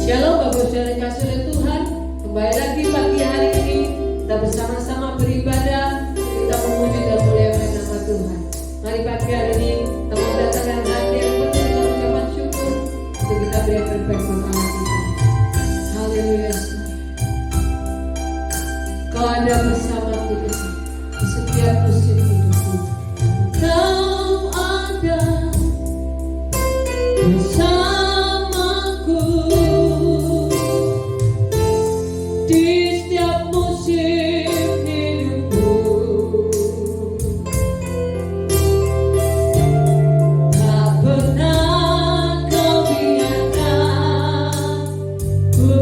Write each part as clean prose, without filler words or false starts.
Shalom Bapak Saudara kasih oleh Tuhan. Kembali lagi pagi hari ini kita bersama-sama beribadah. Kita memuji dan memuliakan nama Tuhan. Mari pagi hari ini teman datang dengan hati yang penuh dengan ucapan syukur untuk kita berikan firman Allah kita. Haleluya. Kau ada bersama kita di setiap musim hidupku. Kau ada bersamaku di setiap musim hidupku. Tak pernah kau biarkan ku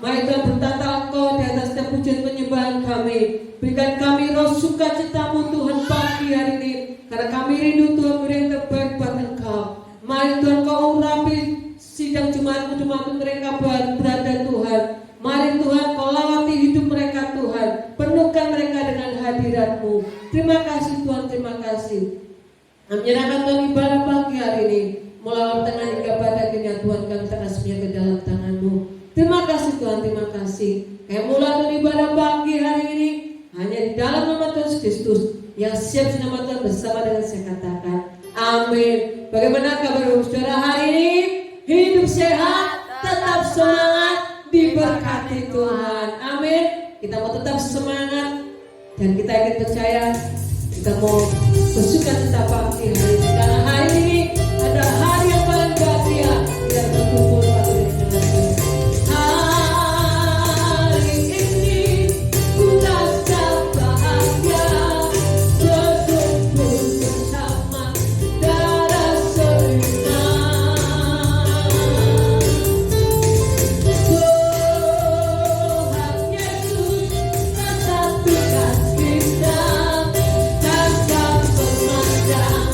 Mari Tuhan bertata Engkau di atas setiap pujian penyembahan kami. Berikan kami roh sukacitamu Tuhan pagi hari ini, karena kami rindu Tuhan beri yang terbaik buat Engkau. Mari Tuhan Kau urapi sidang jemaat-jemaat mereka berada Tuhan. Mari Tuhan Kau lawati hidup mereka Tuhan. Penuhkan mereka dengan hadirat-Mu. Terima kasih Tuhan, terima kasih. Menyerahkan Tuhan ibadah pagi hari ini, mulai tengah hingga pada akhirnya Tuhan kami terasnya ke dalam tangan-Mu. Terima kasih Tuhan, terima kasih. Kayak mulai Tuhan ibadah pagi hari ini hanya di dalam nama Tuhan Yesus Kristus yang siap di nama Tuhan bersama dengan saya katakan amin. Bagaimana kabar saudara hari ini? Hidup sehat, tetap semangat, diberkati Tuhan. Amin. Kita mau tetap semangat dan kita ingin percaya, kita mau bersuka cita pagi hari ini, karena hari ini ada hari yang paling bahagia yang berkumpul pada dengan Tuhan. Hari ini ku rasa bahagia, berkumpul bersama darah seiman. Tuhan Yesus satukan kita, tanpa memandang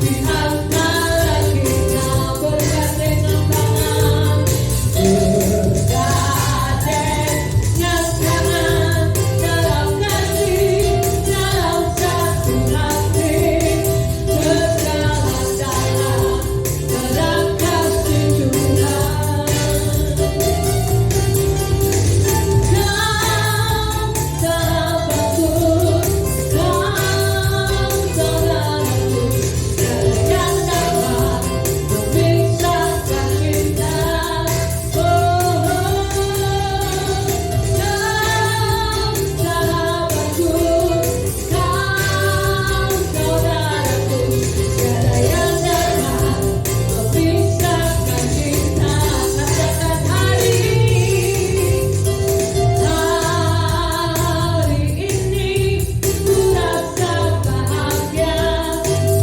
di antara kita, bergandengan tangan, bergandengan tangan dalam kasih, dalam satu hati, berjalan-jalan dalam kasih Tuhan. Kau sahabatku, kau saudaraku, tiada yang dapat memisahkan kita. Oh, kau sahabatku, kau saudaraku, tiada yang dapat memisahkan kita. Katakan hari ini ku rasa bahagia,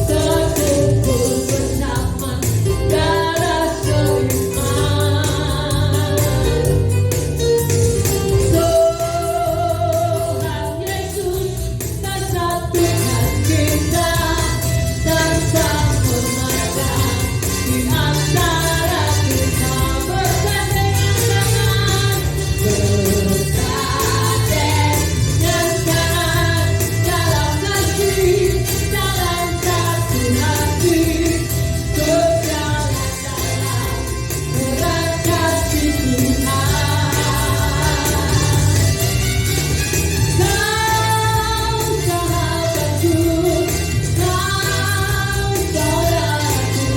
berkumpul bersama darah seiman. Tuhan Yesus tak satukan kita, tanpa memandang di antara kita, bergandengan tangan, bergandengan tangan dalam kasih, dalam satu hati, berjalan-jalan dalam kasih Tuhan. Kau sahabatku, kau saudaraku,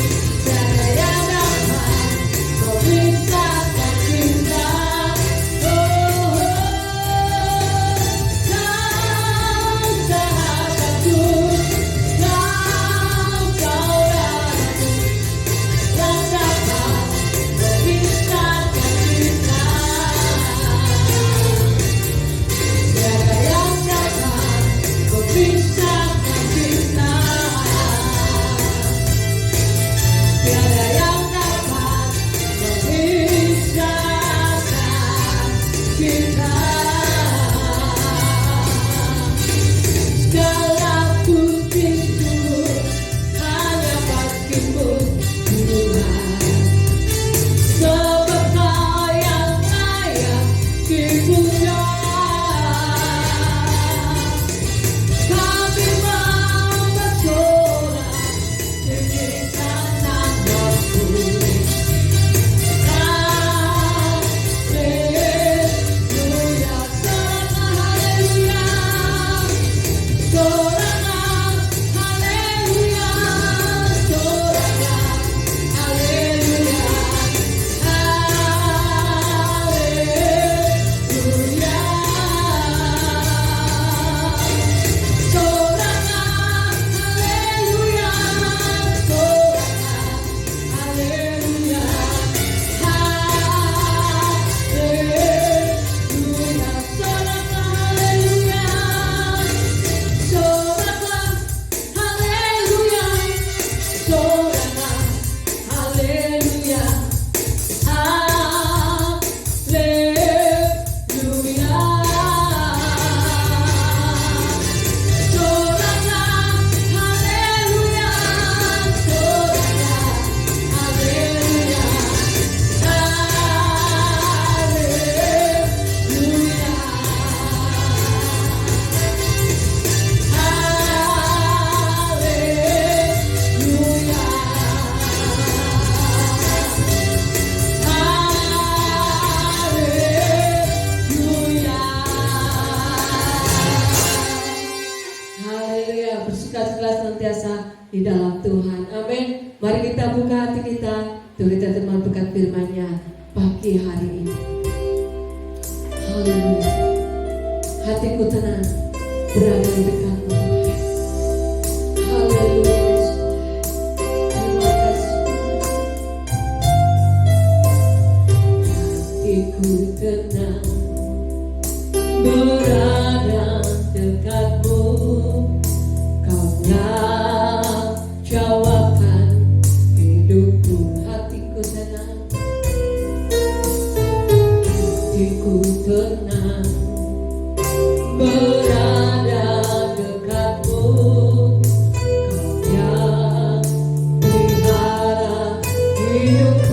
tiada yang dapat memisahkan kita. Oh, kau sahabatku, kau saudaraku, yang dapat memisahkan kita. Tiada yang dapat memisahkan kita. Tiada yang dapat memisahkan kita. Segala pujiku hanya bagimu Tuhan, sebab Kau yang layak dipuja. Kami mempersoalkan tinggikan nama-Mu. Haleluya. di dalam Tuhan. Amin. Mari kita buka hati kita untuk kita terima berkat firman-Nya pagi hari ini. Haleluya. Hatiku tenang berada di dekat-Mu. Haleluya. Terima kasih. Hatiku tenang berada dekat-Mu. Kaulah jawaban hidupku. Hatiku tenang, hatiku tenang berada dekat-Mu. Kau yang pelihara hidupku.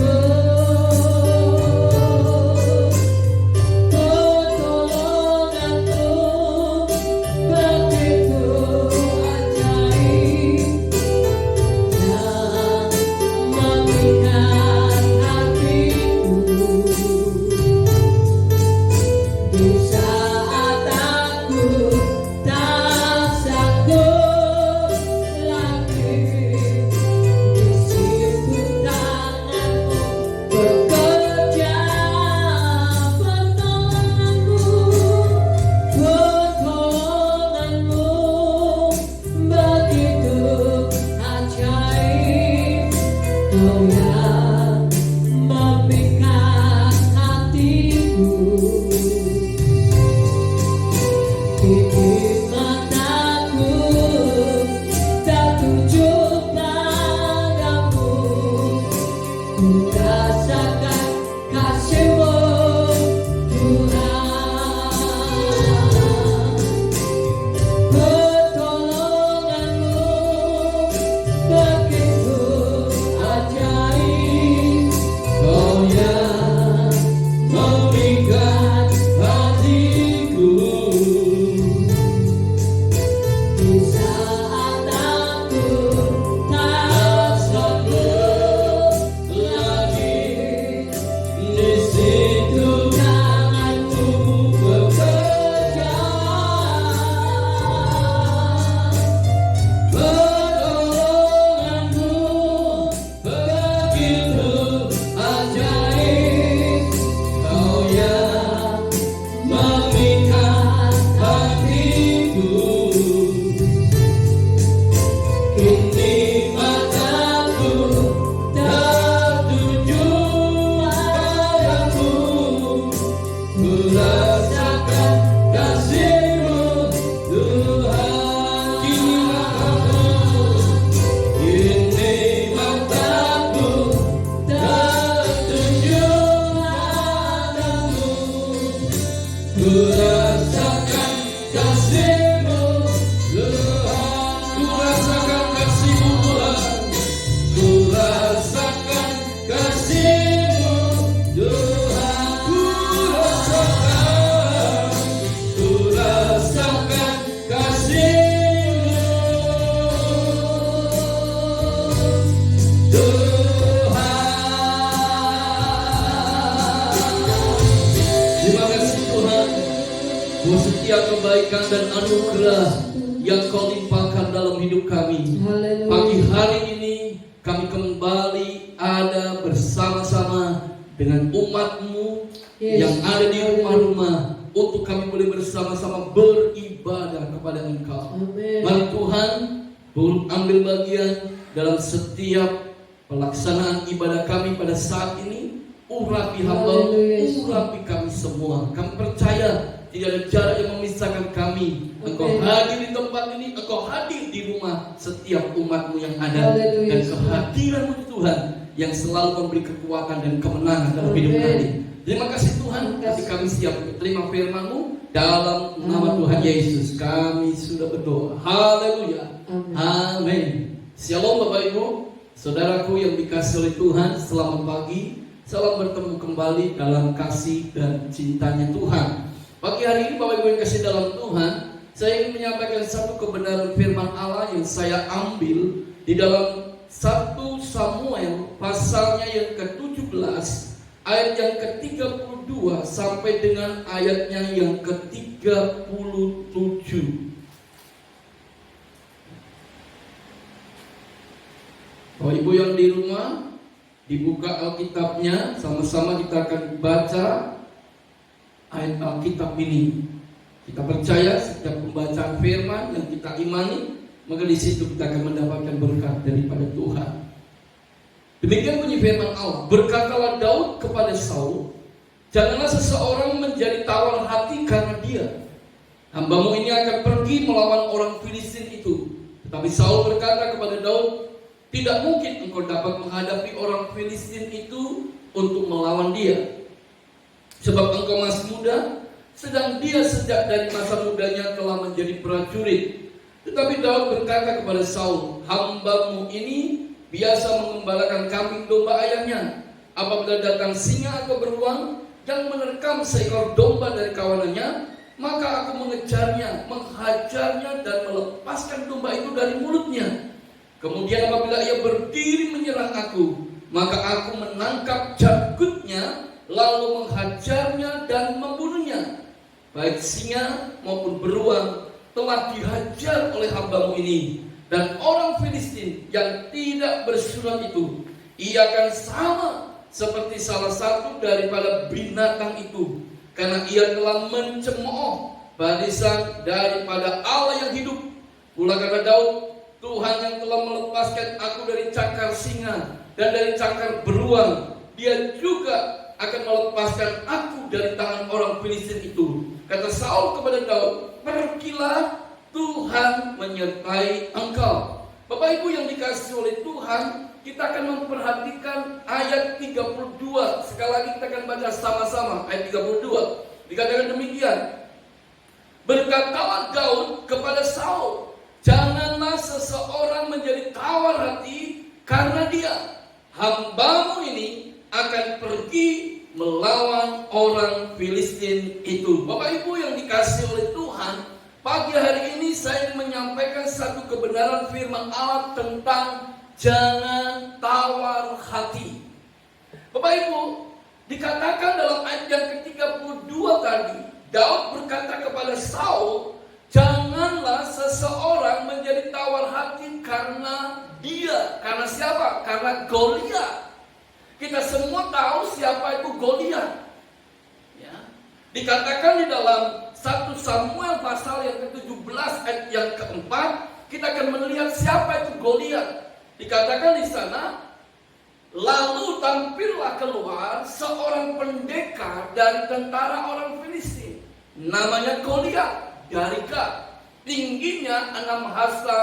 Setiap kebaikan dan anugerah yang Kau limpahkan dalam hidup kami. Haleluya. Pagi hari ini kami kembali ada bersama-sama dengan umat-Mu yang ada di rumah-rumah untuk kami boleh bersama-sama beribadah kepada Engkau. Amin. Mari Tuhan ambil bagian dalam setiap pelaksanaan ibadah kami pada saat ini. Urapi hamba, urapi kami semua. Kami percaya tidak ada jarak yang memisahkan kami. Engkau hadir di tempat ini, Engkau hadir di rumah setiap umat-Mu yang ada. Dan kehadiran-Mu Tuhan yang selalu memberi kekuatan dan kemenangan dalam hidup kami. Terima kasih Tuhan, kasih kami siap terima firman-Mu dalam nama Tuhan Yesus. Kami sudah berdoa. Haleluya. Amin. Shalom Bapak Ibu, saudaraku yang dikasihi oleh Tuhan. Selamat pagi. Salam bertemu kembali dalam kasih dan cintanya Tuhan. Pagi hari ini Bapak Ibu yang kasih dalam Tuhan, saya ingin menyampaikan satu kebenaran firman Allah yang saya ambil di dalam 1 Samuel pasalnya yang ke-17 ayat yang ke-32 sampai dengan ayatnya yang ke-37. Bapak Ibu yang di rumah, dibuka Alkitabnya, sama-sama kita akan baca ayat Alkitab ini. Kita percaya setiap pembacaan firman yang kita imani, maka di situ kita akan mendapatkan berkat daripada Tuhan. Demikian bunyi firman Allah. Berkatalah Daud kepada Saul, janganlah seseorang menjadi tawar hati karena dia. Hambamu ini akan pergi melawan orang Filistin itu. Tetapi Saul berkata kepada Daud, tidak mungkin engkau dapat menghadapi orang Filistin itu untuk melawan dia. Sebab engkau masih muda, sedang dia sejak dari masa mudanya telah menjadi prajurit. Tetapi Daud berkata kepada Saul, hambamu ini biasa mengembalakan kambing domba ayahnya. Apabila datang singa atau beruang yang menerkam seekor domba dari kawanannya, maka aku mengejarnya, menghajarnya dan melepaskan domba itu dari mulutnya. Kemudian apabila ia berdiri menyerang aku, maka aku menangkap janggutnya, lalu menghajarnya dan membunuhnya. Baik singa maupun beruang telah dihajar oleh hambamu ini. Dan orang Filistin yang tidak bersunat itu, ia akan sama seperti salah satu daripada binatang itu, karena ia telah mencemooh barisan daripada Allah yang hidup. Pula kata Daud, Tuhan yang telah melepaskan aku dari cakar singa dan dari cakar beruang, dia juga akan melepaskan aku dari tangan orang Filistin itu. Kata Saul kepada Daud, pergilah, Tuhan menyertai engkau. Bapak Ibu yang dikasihi oleh Tuhan, kita akan memperhatikan ayat 32. Sekali lagi kita akan baca sama-sama ayat 32. Dikatakan demikian, berkatalah Daud kepada Saul, janganlah seseorang menjadi tawar hati karena dia. Hambamu ini akan pergi melawan orang Filistin itu. Bapak Ibu yang dikasihi oleh Tuhan, pagi hari ini saya ingin menyampaikan satu kebenaran firman Allah tentang jangan tawar hati. Bapak Ibu, dikatakan dalam ayat yang ke-32 tadi, Daud berkata kepada Saul, janganlah seseorang menjadi tawar hati karena dia. Karena siapa? Karena Goliat. Kita semua tahu siapa itu Goliat. Ya. Dikatakan di dalam 1 Samuel pasal yang ke-17 ayat yang ke-4, kita akan melihat siapa itu Goliat. Dikatakan di sana, lalu tampillah keluar seorang pendekar dari tentara orang Filistin, namanya Goliat dari Gat, tingginya 6 hasta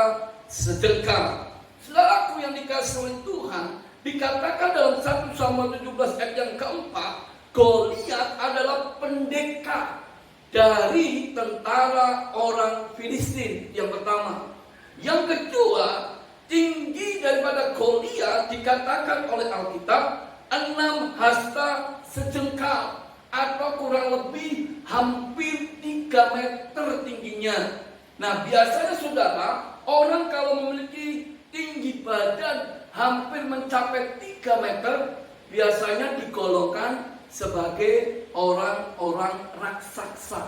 sejengkal. Saudaraku yang dikasihi oleh Tuhan, dikatakan dalam 1 Samuel 17 ayat yang keempat, Goliat adalah pendekar dari tentara orang Filistin. Yang pertama. Yang kedua, tinggi daripada Goliat dikatakan oleh Alkitab 6 hasta sejengkal, atau kurang lebih hampir 3 meter tingginya. Nah, biasanya saudara, orang kalau memiliki tinggi badan hampir mencapai 3 meter, biasanya digolongkan sebagai orang-orang raksasa.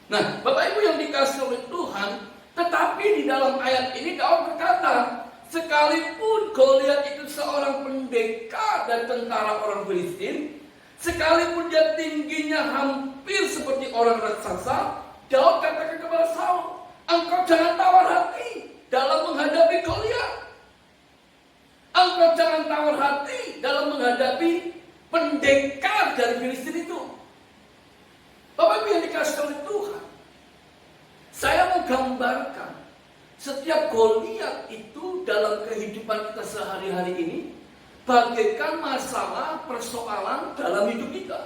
Nah, Bapak Ibu yang dikasihi oleh Tuhan, tetapi di dalam ayat ini Daud berkata, sekalipun Goliat itu seorang pendekar dan tentara orang Filistin, sekalipun dia tingginya hampir seperti orang raksasa, Daud katakan kepada Saul, engkau jangan tawar hati dalam menghadapi Goliat. Engkau jangan tawar hati dalam menghadapi pendekar dari Filistin itu. Bapak Ibu yang dikasihi oleh Tuhan, saya mau gambarkan setiap Goliat itu dalam kehidupan kita sehari-hari ini bagaikan masalah persoalan dalam hidup kita.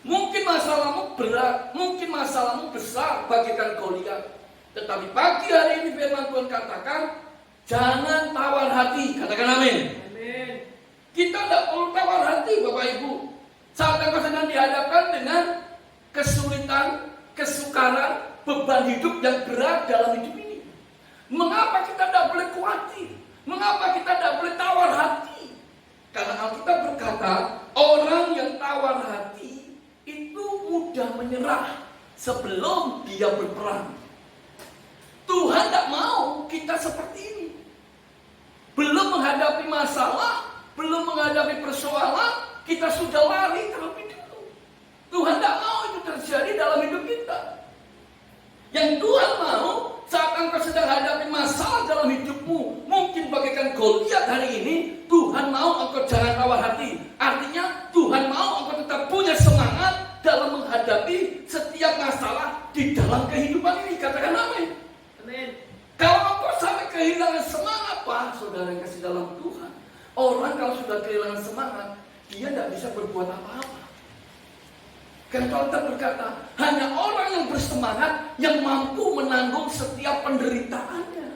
Mungkin masalahmu berat, mungkin masalahmu besar bagaikan Goliat. Tetapi pagi hari ini firman Tuhan katakan, jangan tawar hati. Katakan amin. Amin. Kita tidak perlu tawar hati Bapak Ibu. Saat engkau sedang dihadapkan dengan kesulitan, kesukaran, beban hidup yang berat dalam hidup ini, mengapa kita tidak boleh khawatir? Mengapa kita tidak boleh tawar hati? Karena Alkitab berkata, orang yang tawar hati itu mudah menyerah sebelum dia berperang. Tuhan tidak mau kita seperti ini. belum menghadapi masalah, belum menghadapi persoalan, kita sudah lari terlebih dulu. Tuhan tidak mau itu terjadi dalam hidup kita. Yang Tuhan mau, saat engkau sedang hadapi masalah dalam hidupmu, mungkin bagaikan Goliat hari ini, Tuhan mau engkau jangan tawar hati. Artinya Tuhan mau engkau tetap punya semangat dalam menghadapi setiap masalah di dalam kehidupan ini. Katakan amin. Amin. Kalau engkau sampai kehilangan semangat, Pak, saudara yang kasih dalam Tuhan, orang kalau sudah kehilangan semangat, dia tidak bisa berbuat apa-apa. Karena kalau kita berkata, hanya orang yang bersemangat yang mampu menanggung setiap penderitaannya.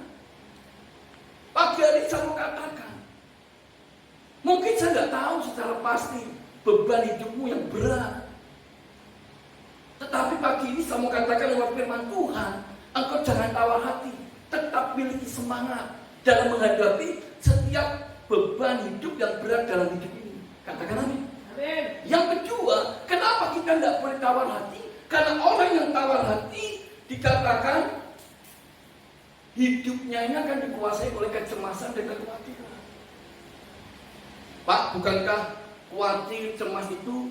Pagi hari saya mau katakan, mungkin saya tidak tahu secara pasti beban hidupmu yang berat. Tetapi pagi ini saya mau katakan lewat firman Tuhan, engkau jangan tawar hati, tetap miliki semangat dalam menghadapi setiap beban hidup yang berat dalam hidup ini. Katakan amin. Amin. Yang kedua, kenapa kita tidak boleh tawar hati? Karena orang yang tawar hati dikatakan hidupnya ini akan dikuasai oleh kecemasan dan kekhawatiran. Pak, bukankah khawatir, cemas itu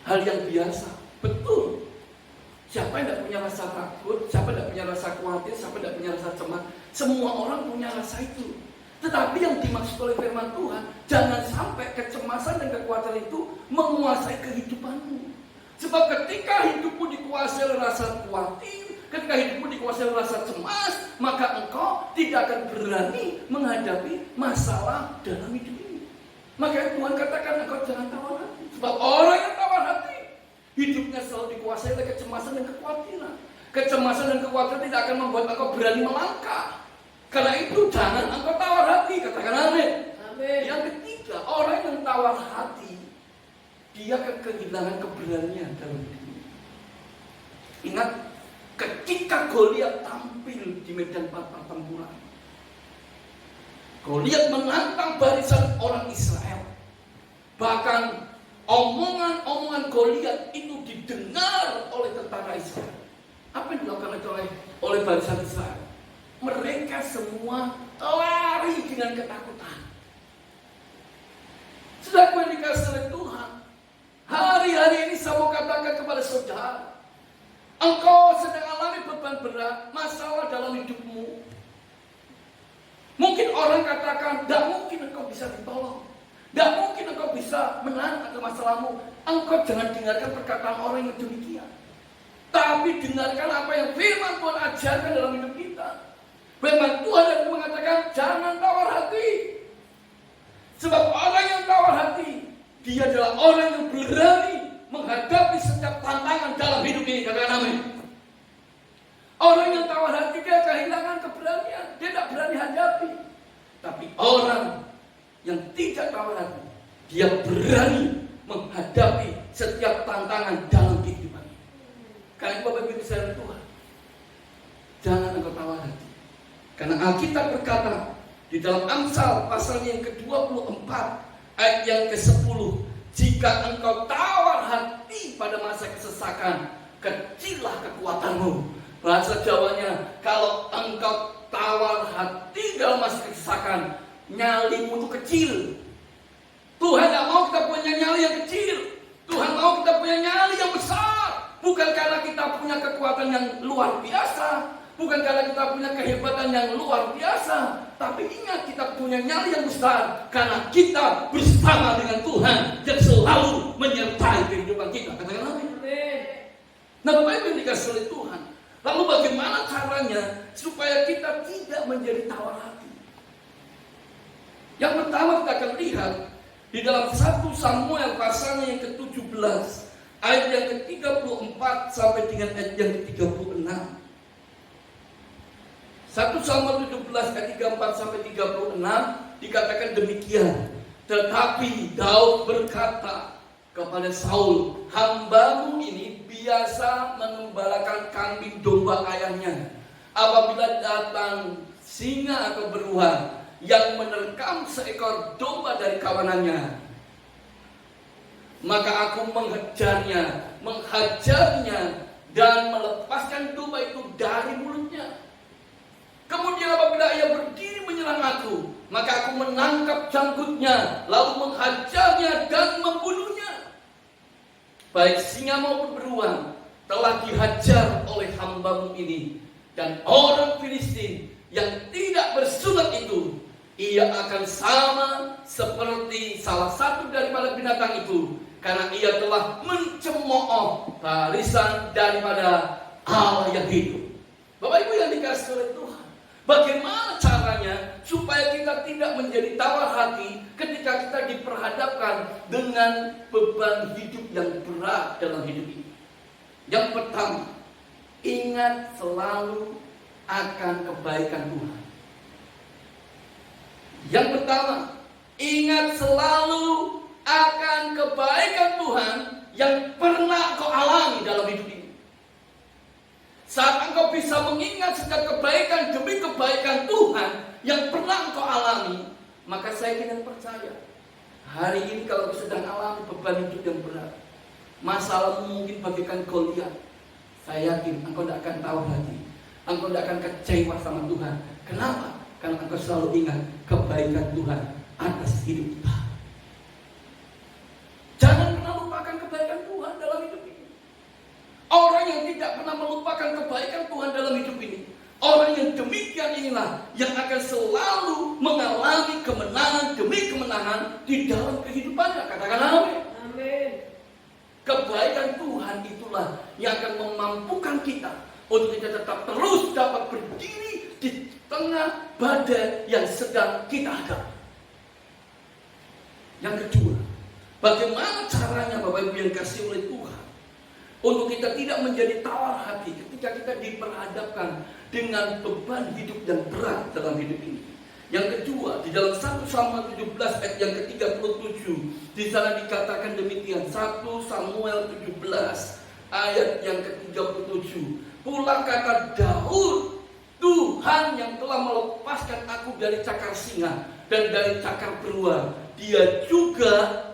hal yang biasa? Betul. Siapa yang tidak punya rasa takut? Siapa yang tidak punya rasa khawatir? Siapa yang tidak punya rasa cemas? Semua orang punya rasa itu. Tetapi yang dimaksud oleh firman Tuhan, jangan sampai kecemasan dan kekhawatiran itu menguasai kehidupanmu. Sebab ketika hidupmu dikuasai oleh rasa khawatir, ketika hidupmu dikuasai oleh rasa cemas, maka engkau tidak akan berani menghadapi masalah dalam hidup ini. Maka Tuhan katakan engkau jangan tawar hati. Sebab orang yang tawar hati, hidupnya selalu dikuasai oleh kecemasan dan kekhawatiran. Kecemasan dan kekhawatiran tidak akan membuat engkau berani melangkah. Karena itu jangan engkau tawar hati. Katakan amin. Amin. Yang ketiga, orang yang tawar hati, dia akan kehilangan keberanian dalam hidupnya. Ingat, ketika Goliat tampil di medan pertempuran, Goliat menantang barisan orang Israel. Bahkan omongan-omongan Goliat itu didengar oleh tentara Israel. Apa yang dilakukan oleh barisan Israel? Mereka semua lari dengan ketakutan. Sudah yang dikasih oleh Tuhan, hari-hari ini saya mau katakan kepada saudara, engkau sedang alami beban berat, masalah dalam hidupmu. Mungkin orang katakan, tidak mungkin engkau bisa ditolong, tidak mungkin engkau bisa menang atas masalahmu. Engkau jangan dengarkan perkataan orang yang demikian, tapi dengarkan apa yang firman Tuhan ajarkan dalam hidup kita. Firman Tuhan yang mengatakan jangan tawar hati. Sebab orang yang tawar hati, dia adalah orang yang berani menghadapi setiap tantangan dalam hidup ini. Katakan amin. Orang yang tawar hati, dia kehilangan keberanian, dia tidak berani hadapi. Tapi orang yang tidak tawar hati, dia berani menghadapi setiap tantangan dalam kehidupannya. Karena Bapak Ibu sekalian Tuhan, jangan engkau tawar hati. Karena Alkitab berkata di dalam Amsal pasalnya yang ke-24 ayat yang ke-10, jika engkau tawar hati pada masa kesesakan, kecillah kekuatanmu. Bahasa Jawanya, kalau engkau tawar hati dalam masa kesesakan, nyalimu itu kecil. Tuhan tidak mau kita punya nyali yang kecil. Tuhan mau kita punya nyali yang besar. Bukan karena kita punya kekuatan yang luar biasa, bukan karena kita punya kehebatan yang luar biasa, tapi ingat kita punya nyali yang besar karena kita bersama dengan Tuhan yang selalu menyertai kehidupan kita. Katakan amin. Nah, Bapak Ibu yang dikasih oleh Tuhan, lalu bagaimana caranya supaya kita tidak menjadi tawar hati? Yang pertama kita akan lihat di dalam 1 Samuel pasalnya yang ke-17 ayat yang ke-34 sampai dengan ayat yang ke-36. 1 Samuel 17 ayat 34 sampai 36 dikatakan demikian. Tetapi Daud berkata kepada Saul, hambamu ini biasa mengembalakan kambing domba ayahnya. Apabila datang singa atau beruang yang menerkam seekor domba dari kawanannya, maka aku menghajarnya dan melepaskan domba itu dari mulutnya. Kemudian apabila ia berdiri menyerang aku, maka aku menangkap janggutnya, lalu menghajarnya dan membunuhnya. Baik singa maupun beruang telah dihajar oleh hamba-Mu ini. Dan orang Filistin yang tidak bersunat itu, ia akan sama seperti salah satu daripada binatang itu, karena ia telah mencemooh barisan daripada Allah yang hidup. Bapak Ibu yang dikasihi oleh Tuhan, bagaimana caranya supaya kita tidak menjadi tawar hati ketika kita diperhadapkan dengan beban hidup yang berat dalam hidup ini? Yang pertama, ingat selalu akan kebaikan Tuhan. Yang pertama, ingat selalu akan kebaikan Tuhan yang pernah kau alami dalam hidup ini. Saat engkau bisa mengingat setiap kebaikan demi kebaikan Tuhan yang pernah engkau alami, maka saya ingin percaya, hari ini kalau sedang alami beban hidup yang berat, masalahmu mungkin bagaikan Goliat, saya yakin engkau tidak akan tahu hati, engkau tidak akan kecewa sama Tuhan. Kenapa? Karena engkau selalu ingat kebaikan Tuhan atas hidup kita. Jangan pernah lupakan kebaikan Tuhan dalam hidup ini. Orang yang tidak pernah melupakan kebaikan Tuhan dalam hidup ini, orang yang demikian inilah yang akan selalu mengalami kemenangan demi kemenangan di dalam kehidupannya. Katakan amin. Amin. Kebaikan Tuhan itulah yang akan memampukan kita untuk kita tetap terus dapat berdiri di tengah badai yang sedang kita hadapi. Yang kedua, bagaimana caranya Bapak Ibu yang dikasihi oleh Tuhan untuk kita tidak menjadi tawar hati ketika kita diperhadapkan dengan beban hidup yang berat dalam hidup ini? Yang kedua, di dalam 1 Samuel 17 ayat yang ke-37, di sana dikatakan demikian. 1 Samuel 17 ayat yang ke-37. Pula kata Daud, Tuhan yang telah melepaskan aku dari cakar singa dan dari cakar beruang, Dia juga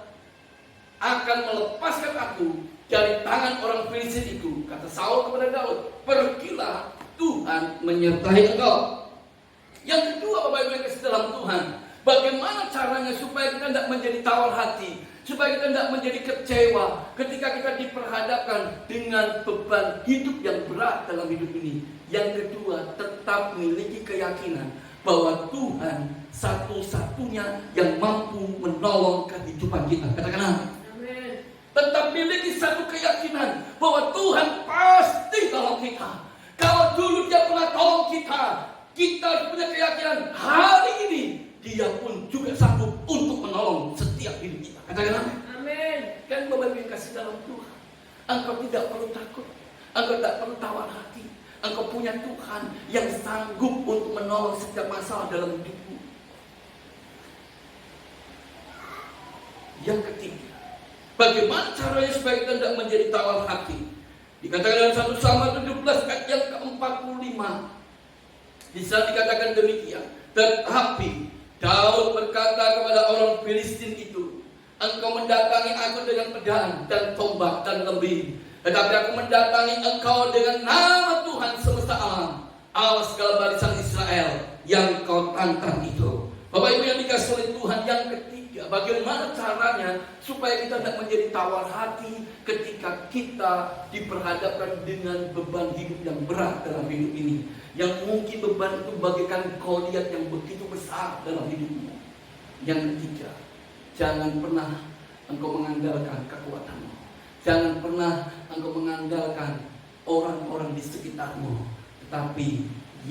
akan melepaskan aku dari tangan orang Filistin itu. Kata Saul kepada Daud, pergilah, Tuhan menyertai engkau. Yang kedua, Bapak Ibu yang kasih dalam Tuhan, bagaimana caranya supaya kita tidak menjadi tawar hati, supaya kita tidak menjadi kecewa ketika kita diperhadapkan dengan beban hidup yang berat dalam hidup ini? Yang kedua, tetap memiliki keyakinan bahwa Tuhan satu-satunya yang mampu menolong kehidupan kita. Katakan amin. Tetap miliki satu keyakinan bahwa Tuhan pasti tolong kita. Kalau dulu Dia pernah tolong kita, kita punya keyakinan hari ini Dia pun juga sanggup untuk menolong setiap hidup kita. Katakan amin. Amin. Kan Bapak Ibu yang kasih dalam Tuhan, engkau tidak perlu takut, engkau tidak perlu tawar hati. Engkau punya Tuhan yang sanggup untuk menolong setiap masalah dalam hidupmu. Yang ketiga, bagaimana caranya supaya kita tidak menjadi tawar hati? Dikatakan dalam 1 Samuel 17 ayat yang ke-45. Di sana dikatakan demikian. Tetapi Daud berkata kepada orang Filistin itu, engkau mendatangi aku dengan pedang dan tombak dan lembing, tetapi aku mendatangi engkau dengan nama Tuhan semesta alam, Allah segala barisan Israel yang kau tantang itu. Bapak Ibu yang dikasihi oleh Tuhan, yang ketiga, bagaimana caranya supaya kita tidak menjadi tawar hati ketika kita diperhadapkan dengan beban hidup yang berat dalam hidup ini, yang mungkin beban itu bagaikan Goliat yang begitu besar dalam hidupmu. Yang ketiga, jangan pernah engkau mengandalkan kekuatanmu. Jangan pernah engkau mengandalkan orang-orang di sekitarmu. Tetapi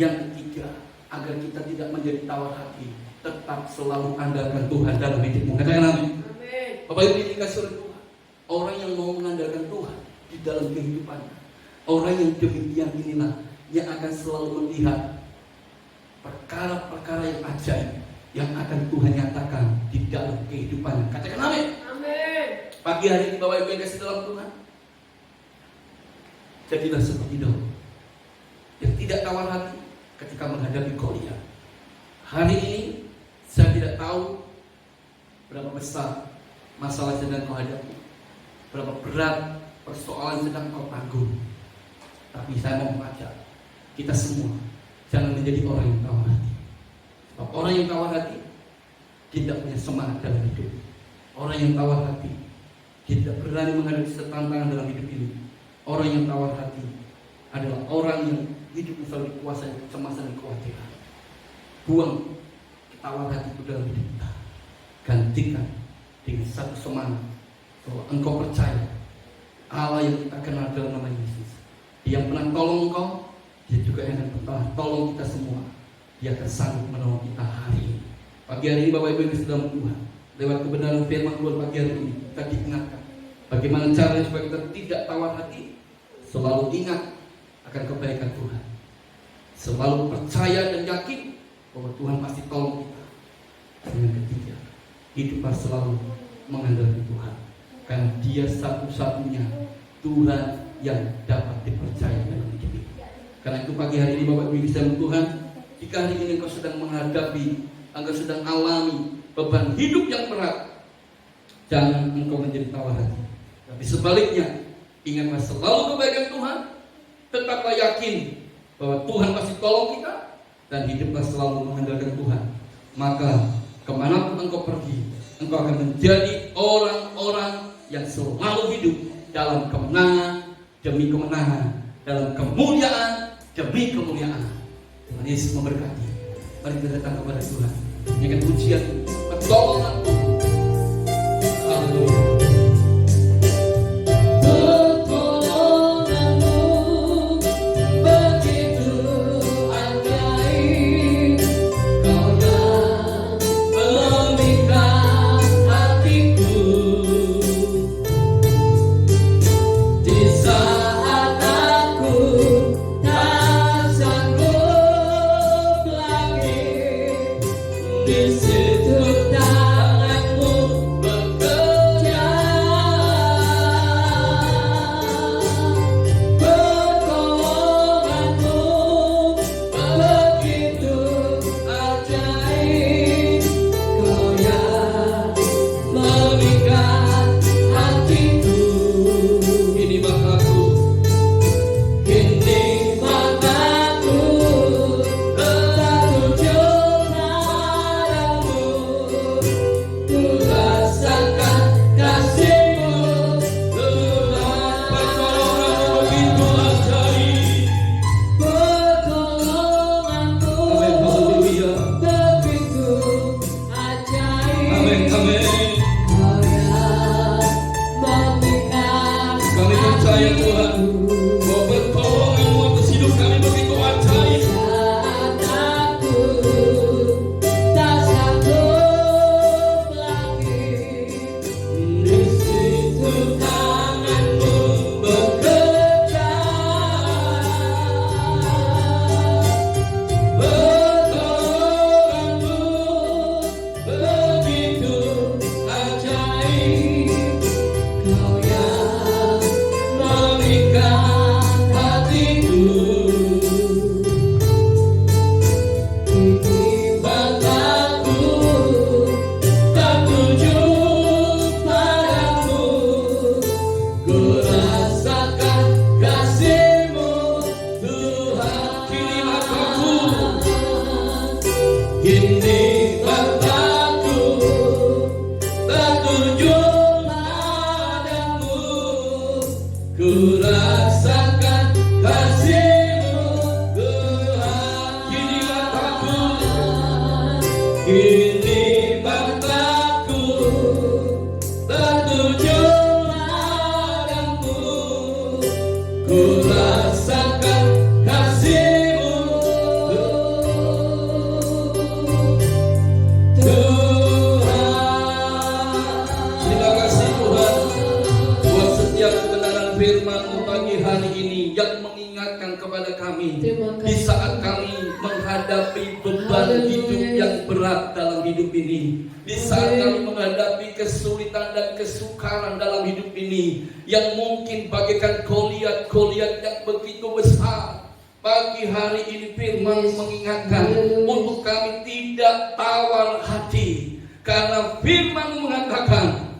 yang ketiga, agar kita tidak menjadi tawar hati, tetap selalu andalkan Tuhan dalam hidupmu. Katakan amin. Bapak Ibu yang dikasihi oleh Tuhan, orang yang mau mengandalkan Tuhan di dalam kehidupannya, orang yang demikian inilah yang akan selalu melihat perkara-perkara yang ajaib yang akan Tuhan nyatakan di dalam kehidupannya. Katakan amin. Amin. Pagi hari ini Bapak Ibu yang kasih dalam Tuhan, jadilah seperti Daud yang tidak tawar hati ketika menghadapi Goliat. Hari ini saya tidak tahu berapa besar masalah sedang kau hadapi, berapa berat persoalan sedang kau tanggung. Tapi saya mau mengajak kita semua, Jangan menjadi orang yang tawar hati. Sebab orang yang tawar hati tidak punya semangat dalam hidup. Orang yang tawar hati tidak berani menghadapi tantangan dalam hidup ini. Orang yang tawar hati adalah orang yang hidupnya selalu dikuasai kecemasan dan kekhawatiran. Buang tawar hati itu dalam hidup kita. Gantikan dengan satu semangat bahwa engkau percaya Allah yang kita kenal dalam nama Yesus, Dia yang pernah tolong engkau, Dia juga yang akan pernah tolong kita semua. Dia akan sanggup menolong kita hari ini. Pagi hari ini Bapak Ibu yang sedang Tuhan, lewat kebenaran firman Tuhan pagi hari ini kita diingatkan bagaimana caranya supaya kita tidak tawar hati. Selalu ingat akan kebaikan Tuhan, selalu percaya dan yakin bahwa Tuhan pasti tolong kita. Yang ketiga, hiduplah selalu mengandalkan Tuhan, karena Dia satu-satunya Tuhan yang dapat dipercaya dalam hidup ini. Karena itu pagi hari ini Bapak Ibu bisa Tuhan, jika hari ini engkau sedang menghadapi, engkau sedang alami beban hidup yang berat, jangan engkau menjadi tawar hati. Tapi sebaliknya, ingatlah selalu kebaikan Tuhan, tetaplah yakin bahwa Tuhan pasti tolong kita, dan hiduplah selalu mengandalkan Tuhan. Maka kemanapun engkau pergi, engkau akan menjadi orang-orang yang selalu hidup dalam kemenangan demi kemenangan, dalam kemuliaan demi kemuliaan. Tuhan Yesus memberkati. Mari kita datang kepada Tuhan dengan pujian pertolongan. Haleluya.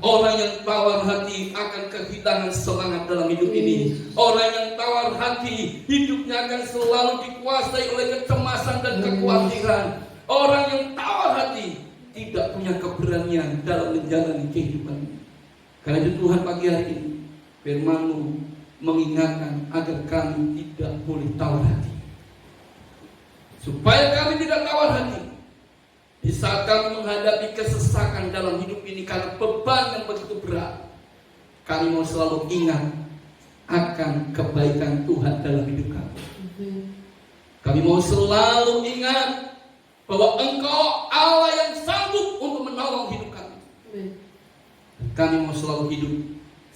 Orang yang tawar hati akan kehilangan semangat dalam hidup ini. Orang yang tawar hati, hidupnya akan selalu dikuasai oleh kecemasan dan kekhawatiran. Orang yang tawar hati tidak punya keberanian dalam menjalani kehidupan. Karena itu Tuhan pagi hari ini firman-Mu mengingatkan agar kami tidak boleh tawar hati. Supaya kami tidak tawar hati di saat kami menghadapi kesesakan dalam hidup ini karena beban yang begitu berat. Kami mau selalu ingat akan kebaikan Tuhan dalam hidup kami. Kami mau selalu ingat bahwa Engkau Allah yang sanggup untuk menolong hidup kami. Kami mau selalu hidup,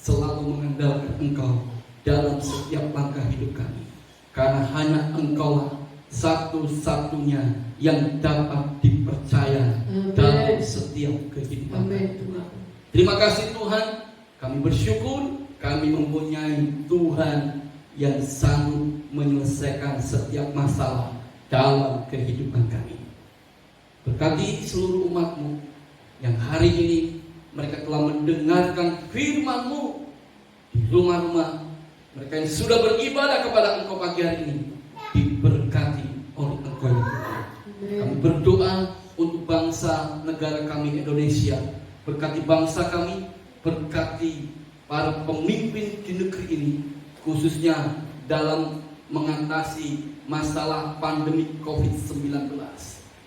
selalu mengandalkan Engkau dalam setiap langkah hidup kami. Karena hanya Engkaulah satu-satunya yang dapat dipercaya dalam setiap kehidupan kami. Terima kasih Tuhan, kami bersyukur kami mempunyai Tuhan yang sanggup menyelesaikan setiap masalah dalam kehidupan kami. Berkati seluruh umat-Mu yang hari ini mereka telah mendengarkan firman-Mu di rumah-rumah, mereka yang sudah beribadah kepada Engkau pagi hari ini diberkati oleh Engkau. Kami berdoa untuk bangsa negara kami Indonesia. Berkati bangsa kami, berkati para pemimpin di negeri ini, khususnya dalam mengatasi masalah pandemi COVID-19.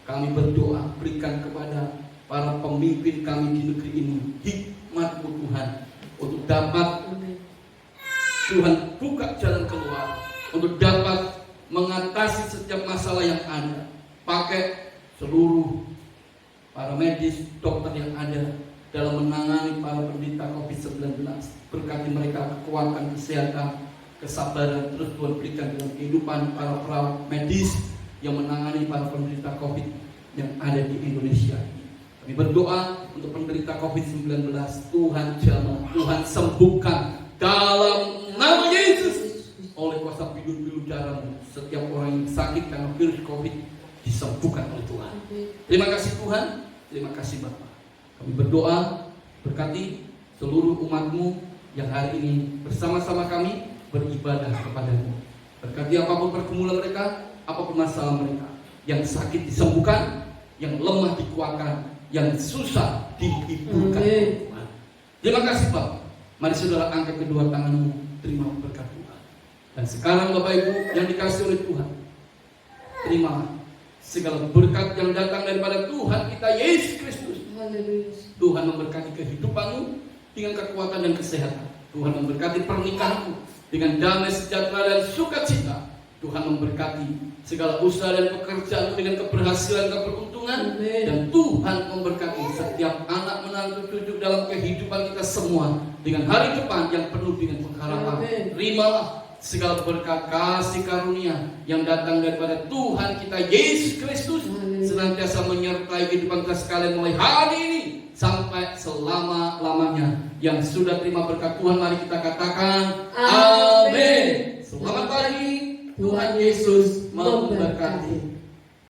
Kami berdoa berikan kepada para pemimpin kami di negeri ini hikmat-Mu Tuhan, untuk dapat Tuhan buka jalan keluar, untuk dapat mengatasi setiap masalah yang ada. Pakai seluruh para medis, dokter yang ada dalam menangani para penderita COVID-19. Berkati mereka kekuatan, kesehatan, kesabaran, terus Tuhan berikan dalam kehidupan para perawat medis yang menangani para penderita COVID yang ada di Indonesia. Kami berdoa untuk penderita COVID-19, Tuhan jamah, Tuhan sembuhkan dalam nama Yesus. Oleh kuasa bidu-bidu darah-Mu, setiap orang yang sakit karena virus COVID disembuhkan oleh Tuhan. Terima kasih Tuhan, terima kasih Bapa. Kami berdoa berkati seluruh umat-Mu yang hari ini bersama-sama kami beribadah kepada-Mu. Berkati apapun pergumulan mereka, apapun masalah mereka, yang sakit disembuhkan, yang lemah dikuatkan, yang susah dihiburkan. Terima kasih Bapak. Mari saudara angkat kedua tangan-Mu, terima berkat Tuhan. Dan sekarang Bapak Ibu yang dikasihi oleh Tuhan, terima segala berkat yang datang daripada Tuhan kita Yesus Kristus. Tuhan memberkati kehidupan-Mu dengan kekuatan dan kesehatan. Tuhan memberkati pernikahan-Mu dengan damai, sejahtera dan sukacita. Tuhan memberkati segala usaha dan pekerjaan dengan keberhasilan, keberuntungan. Dan Tuhan memberkati setiap anak menantu cucu dalam kehidupan kita semua dengan hari depan yang penuh dengan pengharapan. Terimalah segala berkat kasih karunia yang datang daripada Tuhan kita Yesus Kristus, senantiasa menyertai kehidupan kita sekalian mulai hari ini sampai selama-lamanya. Yang sudah terima berkat Tuhan, mari kita katakan amin. Selamat pagi, Tuhan Yesus memberkati.